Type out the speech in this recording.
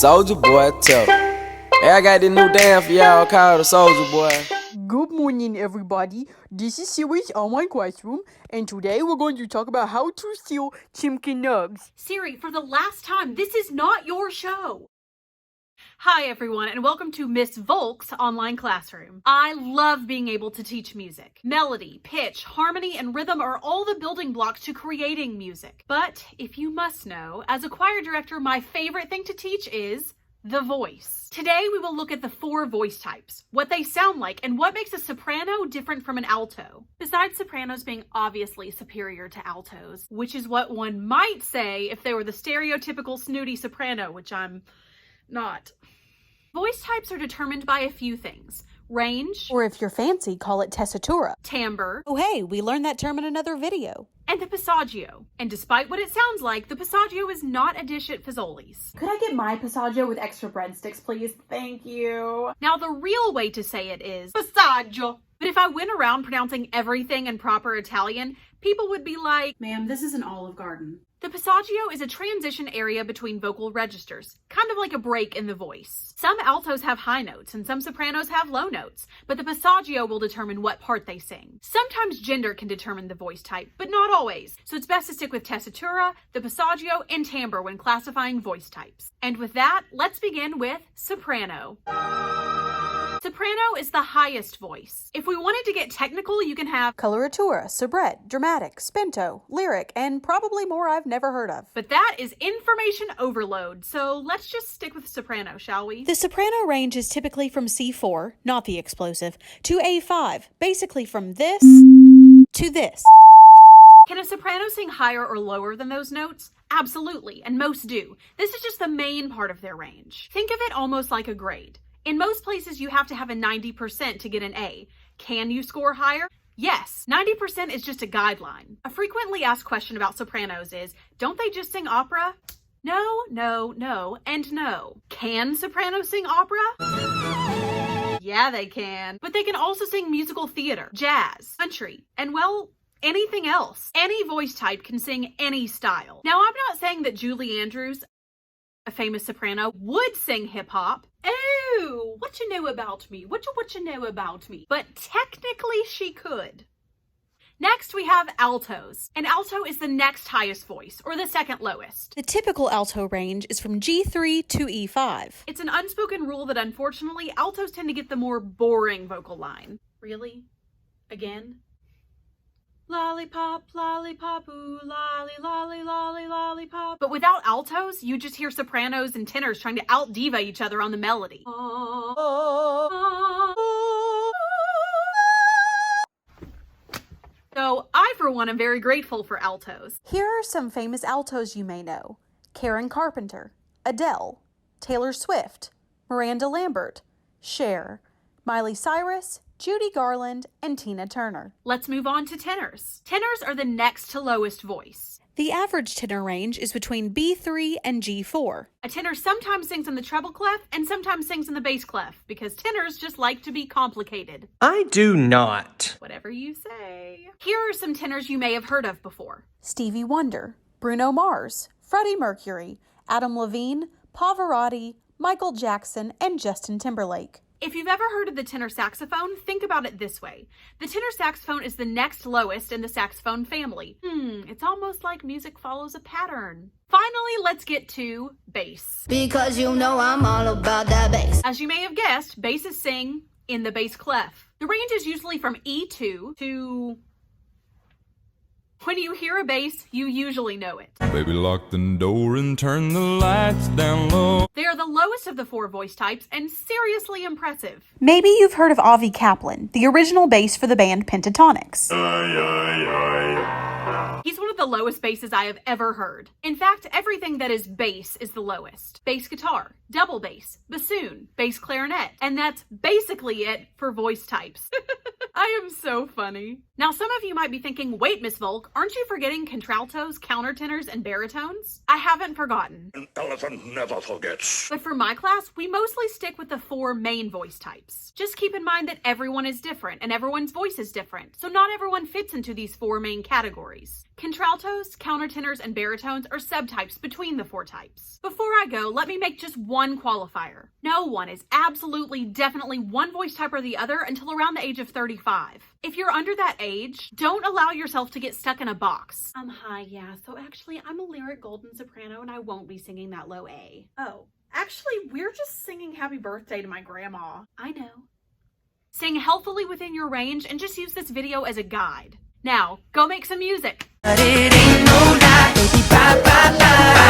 Soldier Boy tough. Hey, I got this new dance for y'all called the Soldier Boy. Good morning, everybody. This is Siri's online classroom, and today we're going to talk about how to steal Chimkin Nugs. Siri, for the last time, this is not your show. Hi everyone, and welcome to Miss Volk's online classroom. I love being able to teach music. Melody, pitch, harmony, and rhythm are all the building blocks to creating music. But if you must know, as a choir director, my favorite thing to teach is the voice. Today we will look at the 4 voice types, what they sound like, and what makes a soprano different from an alto. Besides sopranos being obviously superior to altos, which is what one might say if they were the stereotypical snooty soprano, which I'm not. Voice types are determined by a few things. Range, Or if you're fancy, call it tessitura. timbre, Oh hey, we learned that term in another video. and the passaggio. And despite what it sounds like, the passaggio is not a dish at Fazoli's. Could I get my passaggio with extra breadsticks, please? Thank you. Now, the real way to say it is passaggio. But if I went around pronouncing everything in proper Italian, people would be like, Ma'am, this is an Olive Garden. the passaggio is a transition area between vocal registers, kind of like a break in the voice. Some altos have high notes and some sopranos have low notes, but the passaggio will determine what part they sing. Sometimes gender can determine the voice type, but not always, so it's best to stick with tessitura, the passaggio, and timbre when classifying voice types. And with that, let's begin with soprano. Soprano is the highest voice. If we wanted to get technical, you can have Coloratura, soubrette, dramatic, spento, lyric, and probably more I've never heard of. but that is information overload, so let's just stick with soprano, shall we? The soprano range is typically from C4, not the explosive, to A5, basically from this to this. Can a soprano sing higher or lower than those notes? Absolutely, and most do. This is just the main part of their range. Think of it almost like a grade. In most places, you have to have a 90% to get an A. Can you score higher? Yes, 90% is just a guideline. A frequently asked question about sopranos is, don't they just sing opera? No, no, no, and no. Can sopranos sing opera? Yeah, they can. But they can also sing musical theater, jazz, country, and well, anything else. Any voice type can sing any style. Now, I'm not saying that Julie Andrews, a famous soprano, would sing hip-hop. Oh, what you know about me? What you know about me? But technically she could. Next, we have altos. An alto is the next highest voice, or the second lowest. The typical alto range is from G3 to E5. It's an unspoken rule that unfortunately altos tend to get the more boring vocal line. Really? Again? Lollipop, lollipop, ooh, lolly, lolly, lolly, lollipop. But without altos, you just hear sopranos and tenors trying to out-diva each other on the melody. So I, for one, am very grateful for altos. Here are some famous altos you may know. Karen Carpenter, Adele, Taylor Swift, Miranda Lambert, Cher, Miley Cyrus, Judy Garland, and Tina Turner. Let's move on to tenors. Tenors are the next to lowest voice. The average tenor range is between B3 and G4. A tenor sometimes sings in the treble clef and sometimes sings in the bass clef because tenors just like to be complicated. I do not. Whatever you say. Here are some tenors you may have heard of before. Stevie Wonder, Bruno Mars, Freddie Mercury, Adam Levine, Pavarotti, Michael Jackson, and Justin Timberlake. If you've ever heard of the tenor saxophone, think about it this way. The tenor saxophone is the next lowest in the saxophone family. It's almost like music follows a pattern. Finally, let's get to bass. Because you know I'm all about that bass. As you may have guessed, basses sing in the bass clef. The range is usually from E2 to... When you hear a bass, you usually know it. Baby, lock the door and turn the lights down low. They are the lowest of the 4 voice types and seriously impressive. Maybe you've heard of Avi Kaplan, the original bass for the band Pentatonics. He's one of the lowest basses I have ever heard. In fact, everything that is bass is the lowest. Bass guitar, double bass, bassoon, bass clarinet, and that's basically it for voice types. I am so funny. Now, some of you might be thinking, wait, Miss Volk, aren't you forgetting contraltos, countertenors, and baritones? I haven't forgotten. An elephant never forgets. But for my class, we mostly stick with the 4 main voice types. Just keep in mind that everyone is different and everyone's voice is different, so not everyone fits into these 4 main categories. Contraltos, countertenors, and baritones are subtypes between the 4 types. Before I go, let me make just one one qualifier. No one is absolutely, definitely one voice type or the other until around the age of 35. If you're under that age, don't allow yourself to get stuck in a box. Hi, yeah, so actually I'm a lyric golden soprano and I won't be singing that low A. Oh, actually we're just singing happy birthday to my grandma. I know. Sing healthily within your range and just use this video as a guide. Now, go make some music. But it ain't no lie, baby, bye, bye, bye.